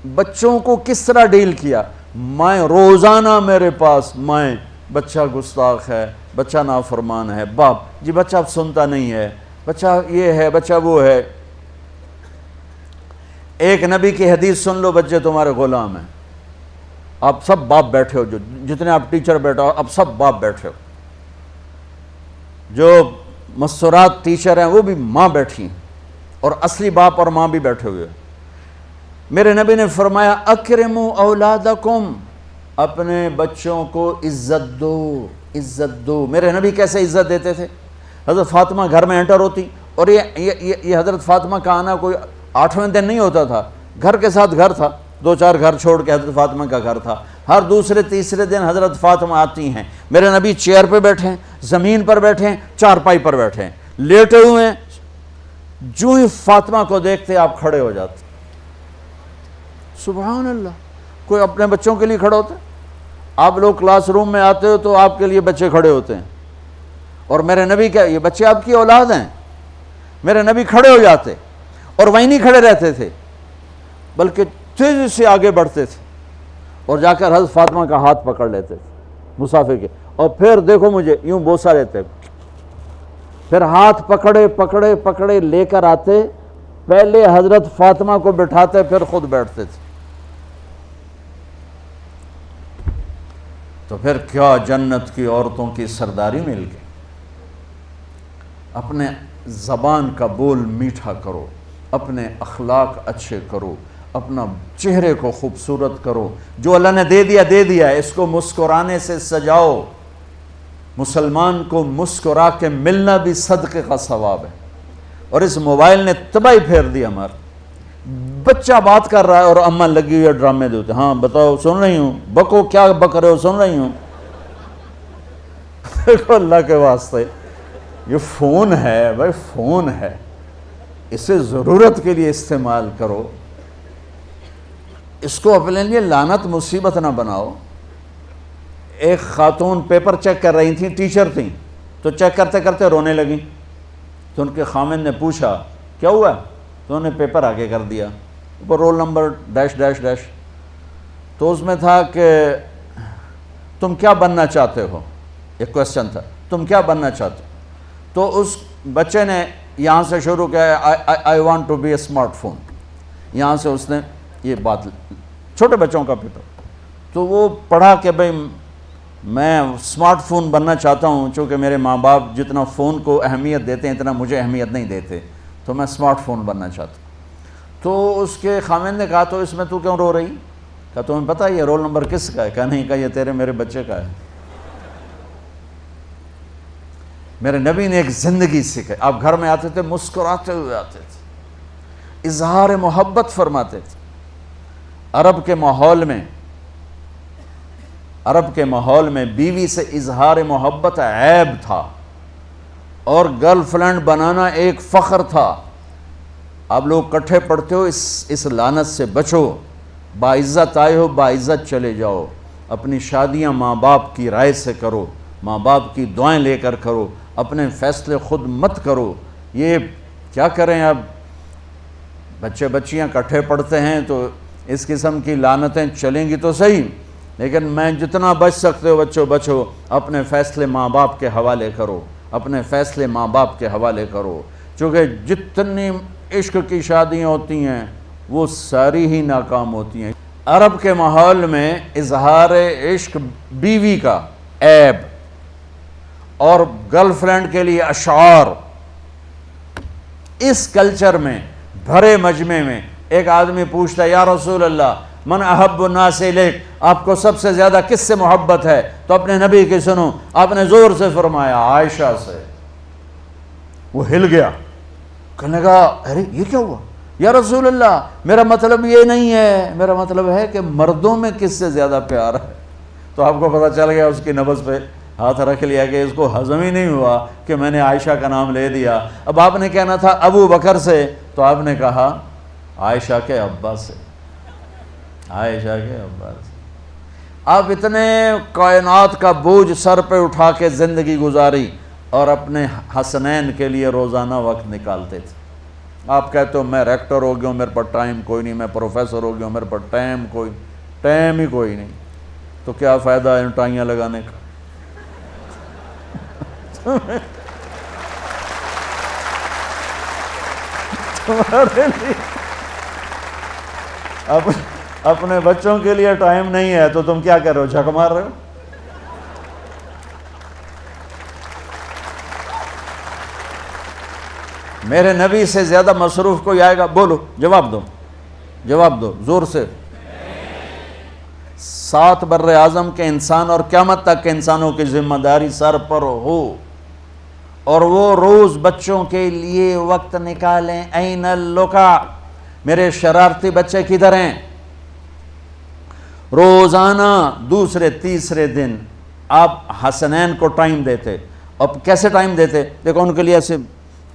بچوں کو کس طرح ڈیل کیا. میں روزانہ میرے پاس بچہ گستاخ ہے، بچہ نافرمان ہے، باپ جی بچہ اب سنتا نہیں ہے، بچہ یہ ہے، بچہ وہ ہے. ایک نبی کی حدیث سن لو، بچے تمہارے غلام ہیں. آپ سب باپ بیٹھے ہو، جتنے آپ ٹیچر بیٹھا ہو اب سب باپ بیٹھے ہو. جو مستورات ٹیچر ہیں وہ بھی ماں بیٹھی ہیں، اور اصلی باپ اور ماں بھی بیٹھے ہوئے. میرے نبی نے فرمایا اکرموا اولادکم، اپنے بچوں کو عزت دو، عزت دو. میرے نبی کیسے عزت دیتے تھے؟ حضرت فاطمہ گھر میں انٹر ہوتی، اور یہ حضرت فاطمہ کا آنا کوئی 8ویں دن نہیں ہوتا تھا، گھر کے ساتھ گھر تھا، 2-4 گھر چھوڑ کے حضرت فاطمہ کا گھر تھا. ہر دوسرے تیسرے دن حضرت فاطمہ آتی ہیں. میرے نبی چیئر پہ بیٹھے ہیں، زمین پر بیٹھے ہیں، چارپائی پر بیٹھے ہیں، لیٹے ہوئے ہیں. جو ہی فاطمہ کو دیکھتے آپ کھڑے ہو جاتے. سبحان اللہ. کوئی اپنے بچوں کے لیے کھڑا ہوتا ہے؟ آپ لوگ کلاس روم میں آتے ہو تو آپ کے لیے بچے کھڑے ہوتے ہیں، اور میرے نبی کیا یہ بچے آپ کی اولاد ہیں؟ میرے نبی کھڑے ہو جاتے، اور وہیں نہیں کھڑے رہتے تھے بلکہ تیزی سے آگے بڑھتے تھے، اور جا کر حضرت فاطمہ کا ہاتھ پکڑ لیتے تھے مسافر کے، اور پھر دیکھو مجھے یوں بوسہ لیتے، پھر ہاتھ پکڑے پکڑے پکڑے لے کر آتے، پہلے حضرت فاطمہ کو بٹھاتے پھر خود بیٹھتے تھے. تو پھر کیا جنت کی عورتوں کی سرداری مل گئی. اپنے زبان کا بول میٹھا کرو، اپنے اخلاق اچھے کرو، اپنا چہرے کو خوبصورت کرو. جو اللہ نے دے دیا ہے، اس کو مسکرانے سے سجاؤ. مسلمان کو مسکرا کے ملنا بھی صدقے کا ثواب ہے. اور اس موبائل نے تباہی پھیر دی ہمارا. بچہ بات کر رہا ہے اور اماں لگی ہوئی ہے ڈرامے دیتے، ہاں بتاؤ سن رہی ہوں، بکو کیا بک رہے ہو، سن رہی ہوں. دیکھو اللہ کے واسطے یہ فون ہے بھائی، فون ہے، اسے ضرورت کے لیے استعمال کرو، اس کو اپنے لیے لعنت مصیبت نہ بناؤ. ایک خاتون پیپر چیک کر رہی تھیں، ٹیچر تھیں، تو چیک کرتے کرتے رونے لگیں. تو ان کے خامن نے پوچھا کیا ہوا؟ تو انہوں نے پیپر آگے کر دیا، اوپر roll number dash dash dash. تو اس میں تھا کہ تم کیا بننا چاہتے ہو، ایک کویسچن تھا، تم کیا بننا چاہتے ہو؟ تو اس بچے نے یہاں سے شروع کیا، I want to be a smart phone. یہاں سے اس نے یہ بات، چھوٹے بچوں کا پیپر. تو وہ پڑھا کہ بھئی میں اسمارٹ فون بننا چاہتا ہوں، چونکہ میرے ماں باپ جتنا فون کو اہمیت دیتے ہیں اتنا مجھے اہمیت نہیں دیتے، تو میں اسمارٹ فون بننا چاہتا ہوں. تو اس کے خامن نے کہا تو اس میں تو کیوں رو رہی؟ کہا تمہیں پتہ ہے یہ رول نمبر کس کا ہے؟ کہا نہیں. کہا یہ تیرے میرے بچے کا ہے. میرے نبی نے ایک زندگی سکھائی. آپ گھر میں آتے تھے مسکراتے ہوئے آتے تھے، اظہار محبت فرماتے تھے. عرب کے ماحول میں بیوی سے اظہار محبت عیب تھا، اور گرل فرینڈ بنانا ایک فخر تھا. آپ لوگ کٹھے پڑھتے ہو، اس لعنت سے بچو. باعزت آئے ہو، باعزت چلے جاؤ. اپنی شادیاں ماں باپ کی رائے سے کرو، ماں باپ کی دعائیں لے کر کرو، اپنے فیصلے خود مت کرو. یہ کیا کریں، اب بچے بچیاں کٹھے پڑھتے ہیں تو اس قسم کی لعنتیں چلیں گی تو صحیح، لیکن میں جتنا بچ سکتے ہو بچو بچو. اپنے فیصلے ماں باپ کے حوالے کرو، اپنے فیصلے ماں باپ کے حوالے کرو. چونکہ جتنی عشق کی شادیاں ہوتی ہیں وہ ساری ہی ناکام ہوتی ہیں. عرب کے ماحول میں اظہار عشق بیوی کا عیب، اور گرل فرینڈ کے لیے اشعار. اس کلچر میں بھرے مجمع میں ایک آدمی پوچھتا ہے یا رسول اللہ من احب الناس الیک، آپ کو سب سے زیادہ کس سے محبت ہے؟ تو اپنے نبی کی سنو. آپ نے زور سے فرمایا عائشہ سے. وہ ہل گیا، کہنے لگا ارے یہ کیا ہوا یا رسول اللہ، میرا مطلب یہ نہیں ہے، میرا مطلب ہے کہ مردوں میں کس سے زیادہ پیار ہے. تو آپ کو پتہ چل گیا، اس کی نبض پہ ہاتھ رکھ لیا کہ اس کو ہضم ہی نہیں ہوا کہ میں نے عائشہ کا نام لے دیا. اب آپ نے کہنا تھا ابو بکر سے، تو آپ نے کہا عائشہ کے ابا سے، عائشہ کے ابا سے. آپ اتنے کائنات کا بوجھ سر پہ اٹھا کے زندگی گزاری، اور اپنے حسنین کے لیے روزانہ وقت نکالتے تھے. آپ کہتے ہو میں ریکٹر ہو گیا ہوں، میرے پاس ٹائم کوئی نہیں، میں پروفیسر ہو گیا ہوں، میرے پاس ٹائم ہی کوئی نہیں، تو کیا فائدہ ہے ٹائیاں لگانے کا؟ تمہارے لیے اپنے بچوں کے لیے ٹائم نہیں ہے تو تم کیا کر رہے ہو، جھک مار رہے ہو؟ میرے نبی سے زیادہ مصروف کوئی آئے گا؟ بولو، جواب دو زور سے۔ 7 بر اعظم کے انسان اور قیامت تک کے انسانوں کی ذمہ داری سر پر ہو، اور وہ روز بچوں کے لیے وقت نکالیں۔ این اللقا، میرے شرارتی بچے کدھر ہیں؟ روزانہ دوسرے تیسرے دن آپ حسنین کو ٹائم دیتے۔ اب کیسے ٹائم دیتے؟ دیکھو ان کے لیے ایسے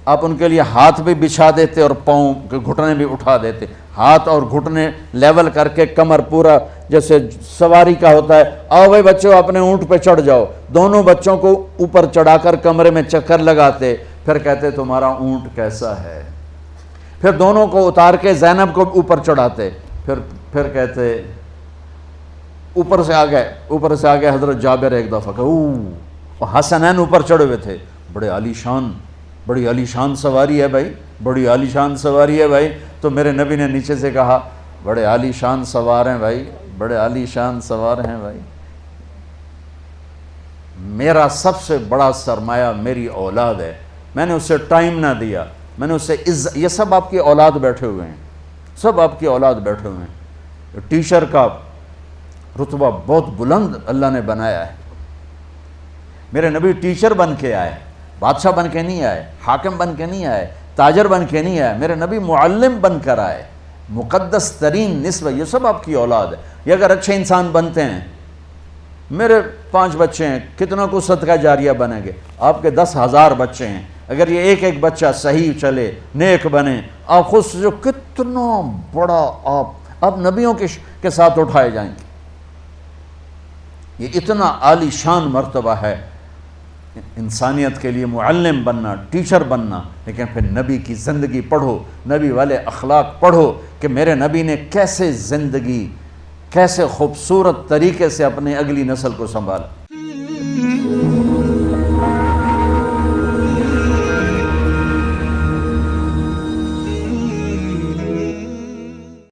آپ ان کے لیے ہاتھ بھی بچھا دیتے اور پاؤں کے گھٹنے بھی اٹھا دیتے، ہاتھ اور گھٹنے لیول کر کے، کمر پورا جیسے سواری کا ہوتا ہے۔ آؤ بھائی بچوں اپنے اونٹ پہ چڑھ جاؤ، دونوں بچوں کو اوپر چڑھا کر کمرے میں چکر لگاتے، پھر کہتے تمہارا اونٹ کیسا ہے، پھر دونوں کو اتار کے زینب کو اوپر چڑھاتے، پھر کہتے اوپر سے آ گئے حضرت جابر ایک دفعہ کہ حسنین اوپر چڑھے ہوئے تھے، بڑی عالی شان سواری ہے بھائی، بڑی عالی شان سواری ہے بھائی، تو میرے نبی نے نیچے سے کہا بڑے عالی شان سوار ہیں بھائی، بڑے عالی شان سوار ہیں بھائی، میرا سب سے بڑا سرمایہ میری اولاد ہے، میں نے اسے ٹائم نہ دیا، میں نے اسے یہ سب آپ کی اولاد بیٹھے ہوئے ہیں، سب آپ کی اولاد بیٹھے ہوئے ہیں۔ ٹیچر کا رتبہ بہت بلند اللہ نے بنایا ہے، میرے نبی ٹیچر بن کے آئے، بادشاہ بن کے نہیں آئے، حاکم بن کے نہیں آئے، تاجر بن کے نہیں آئے، میرے نبی معلم بن کر آئے، مقدس ترین نسبت، یہ سب آپ کی اولاد ہے۔ یہ اگر اچھے انسان بنتے ہیں، میرے 5 بچے ہیں، کتنا کو صدقہ جاریہ بنیں گے؟ آپ کے 10,000 بچے ہیں، اگر یہ ایک بچہ صحیح چلے، نیک بنے، آپ خود سے جو کتنا بڑا آپ نبیوں کے ساتھ اٹھائے جائیں گے۔ یہ اتنا عالی شان مرتبہ ہے انسانیت کے لیے، معلم بننا، ٹیچر بننا، لیکن پھر نبی کی زندگی پڑھو، نبی والے اخلاق پڑھو کہ میرے نبی نے کیسے زندگی، کیسے خوبصورت طریقے سے اپنی اگلی نسل کو سنبھالا۔